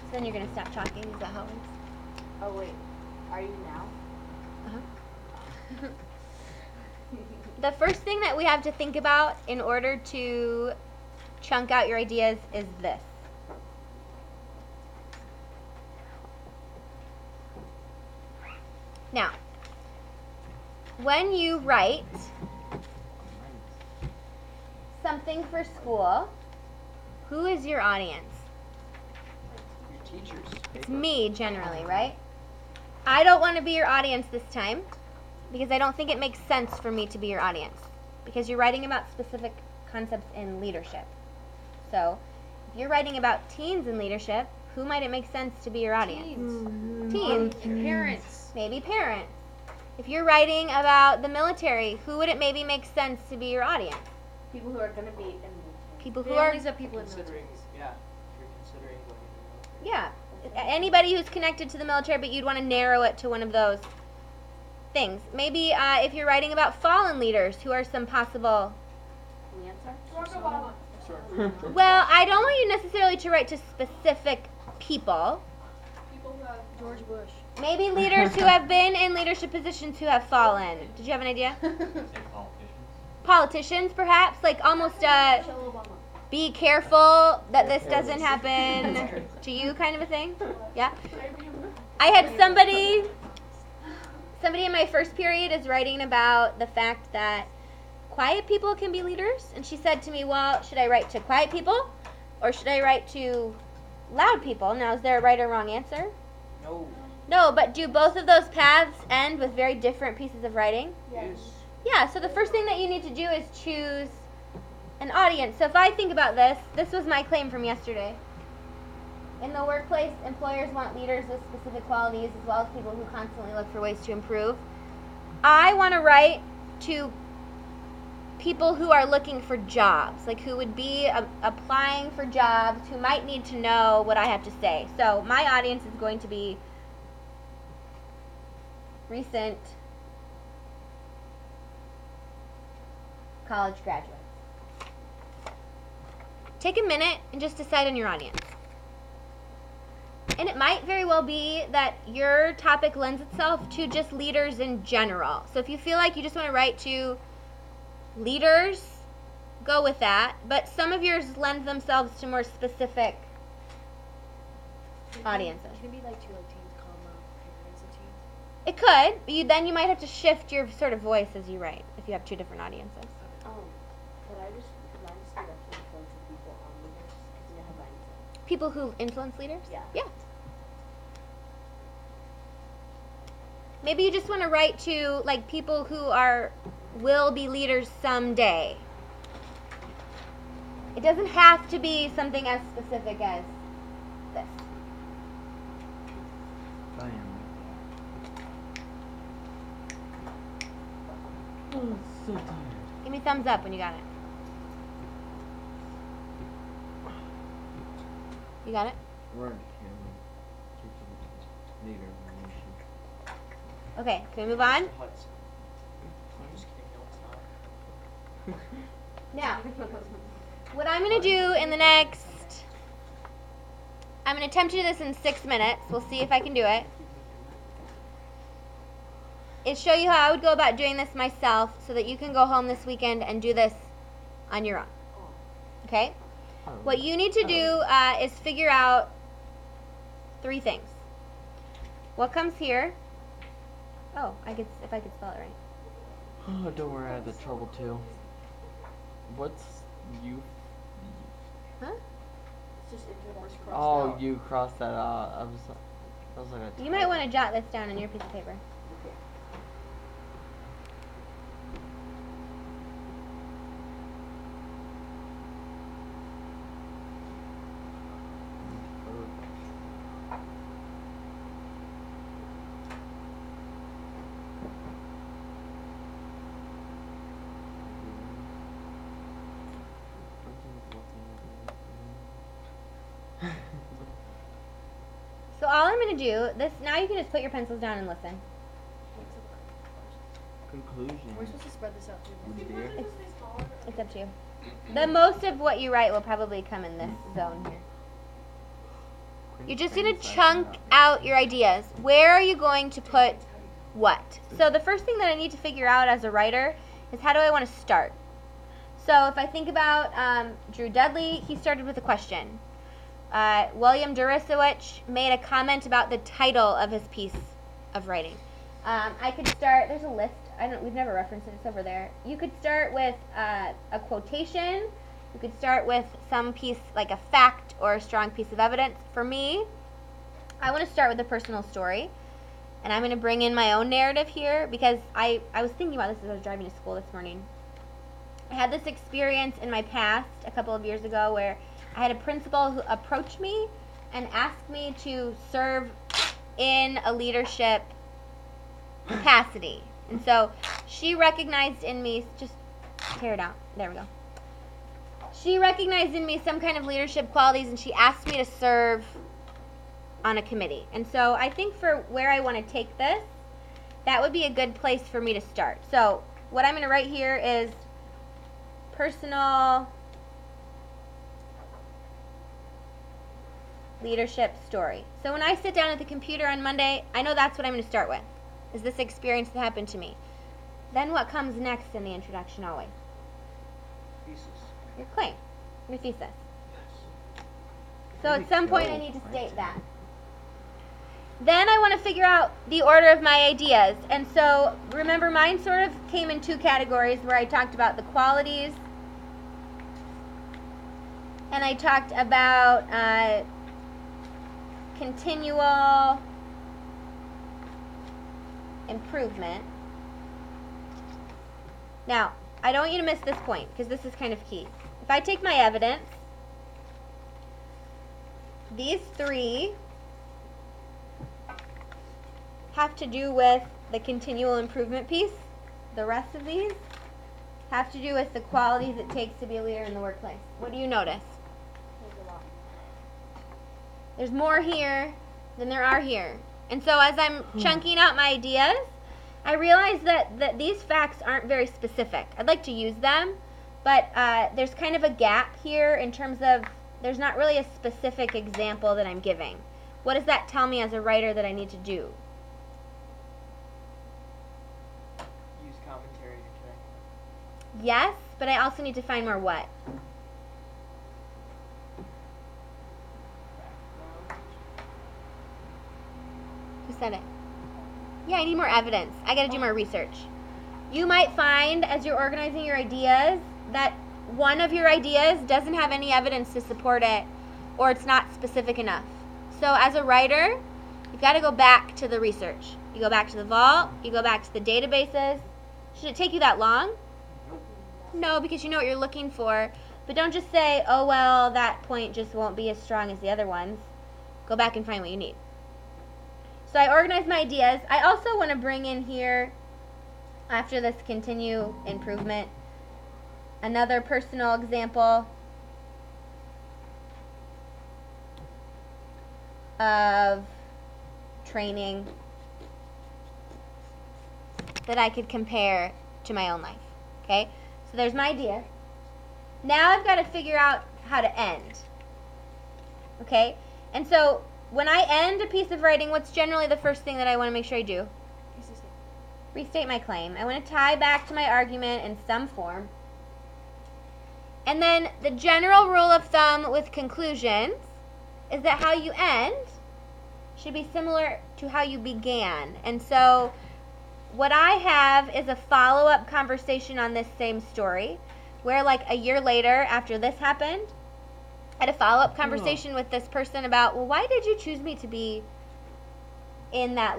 So then you're going to stop talking. Is that how it works? Oh, wait. Are you now? Uh-huh. The first thing that we have to think about in order to chunk out your ideas is this. Now, when you write something for school, who is your audience? Your teachers. It's me, generally, right? I don't want to be your audience this time because I don't think it makes sense for me to be your audience because you're writing about specific concepts in leadership. So, if you're writing about teens in leadership, who might it make sense to be your audience? Teens. Parents. Maybe parents. If you're writing about the military, who would it maybe make sense to be your audience? People who are going to be in the People who are... Families of people in the Considering, military. yeah, if you're considering going into the military. Yeah. Anybody who's connected to the military, but you'd want to narrow it to one of those things. Maybe if you're writing about fallen leaders, who are some possible... answer? Well, I don't want you necessarily to write to specific people. People who have George Bush. Maybe leaders who have been in leadership positions who have fallen. Did you have an idea? Say politicians. Politicians, perhaps? Like almost Michelle Obama. be careful that this doesn't happen to you kind of a thing. Yeah? I had somebody in my first period is writing about the fact that quiet people can be leaders. And she said to me, well, should I write to quiet people or should I write to loud people? Now, is there a right or wrong answer? No. No, but do both of those paths end with very different pieces of writing? Yes. Yeah, so the first thing that you need to do is choose an audience. So if I think about this was my claim from yesterday. In the workplace, employers want leaders with specific qualities as well as people who constantly look for ways to improve. I want to write to people who are looking for jobs, like who would be applying for jobs, who might need to know what I have to say. So my audience is going to be recent college graduates. Take a minute and just decide on your audience. And it might very well be that your topic lends itself to just leaders in general. So if you feel like you just want to write to leaders, go with that. But some of yours lend themselves to more specific audiences. Can it be like two like teens, comma, parents of teens? It could, but then you might have to shift your sort of voice as you write if you have two different audiences. Could I just say that to influence people on leaders? Because you have mindset. People who influence leaders? Yeah. Yeah. Maybe you just want to write to like people who will be leaders someday. It doesn't have to be something as specific as this. Oh, so tired. Give me thumbs up when you got it. You got it? We're on camera. Leader of the nation. Okay, can we move on? Hudson. I'm just kidding. No, it's not. Now, what I'm going to do in the next... I'm going to attempt to do this in 6 minutes. We'll see if I can do it. Is show you how I would go about doing this myself so that you can go home this weekend and do this on your own. Okay? What you need to do is figure out 3 things. What comes here? Oh, if I could spell it right. Oh, don't worry, I had the trouble too. What's you? Huh? It's just introduction. Oh, you crossed that out. I was like, You might want to jot this down on your piece of paper. So all I'm going to do, now you can just put your pencils down and listen. Conclusion. We're supposed to spread this out too. Dear. It's up to you. The most of what you write will probably come in this zone here. You just need to chunk out your ideas. Where are you going to put what? So the first thing that I need to figure out as a writer is how do I want to start? So if I think about Drew Dudley, he started with a question. William Deresiewicz made a comment about the title of his piece of writing. I could start, there's a list, we've never referenced it, it's over there. You could start with a quotation. You could start with some piece, like a fact or a strong piece of evidence. For me, I want to start with a personal story. And I'm going to bring in my own narrative here because I was thinking about this as I was driving to school this morning. I had this experience in my past a couple of years ago where I had a principal who approached me and asked me to serve in a leadership capacity. And so she recognized in me, just tear it out, there we go. She recognized in me some kind of leadership qualities and she asked me to serve on a committee. And so I think for where I want to take this, that would be a good place for me to start. So what I'm going to write here is personal leadership story. So when I sit down at the computer on Monday, I know that's what I'm going to start with, is this experience that happened to me. Then what comes next in the introduction always? Thesis. Your claim, your thesis. So at some point I need to state that. Then I want to figure out the order of my ideas. And so remember, mine sort of came in two categories where I talked about the qualities and I talked about continual improvement. Now, I don't want you to miss this point because this is kind of key. If I take my evidence, these three have to do with the continual improvement piece. The rest of these have to do with the qualities it takes to be a leader in the workplace. What do you notice? There's a lot. There's more here than there are here. And so as I'm chunking out my ideas, I realize that these facts aren't very specific. I'd like to use them, but there's kind of a gap here in terms of there's not really a specific example that I'm giving. What does that tell me as a writer that I need to do? Use commentary to connect. Yes, but I also need to find more what? Background. Who said it? Yeah, I need more evidence. I got to do more research. You might find as you're organizing your ideas that one of your ideas doesn't have any evidence to support it or it's not specific enough. So as a writer, you've got to go back to the research. You go back to the vault, you go back to the databases. Should it take you that long? No, because you know what you're looking for. But don't just say, oh well, that point just won't be as strong as the other ones. Go back and find what you need. So I organize my ideas. I also want to bring in here, after this continue improvement, another personal example of training that I could compare to my own life. Okay? So there's my idea. Now I've got to figure out how to end. Okay? And so when I end a piece of writing, what's generally the first thing that I want to make sure I do? Restate my claim. I want to tie back to my argument in some form. And then the general rule of thumb with conclusions is that how you end should be similar to how you began. And so what I have is a follow-up conversation on this same story where like a year later after this happened, I had a follow-up conversation with this person about, well, why did you choose me to be in that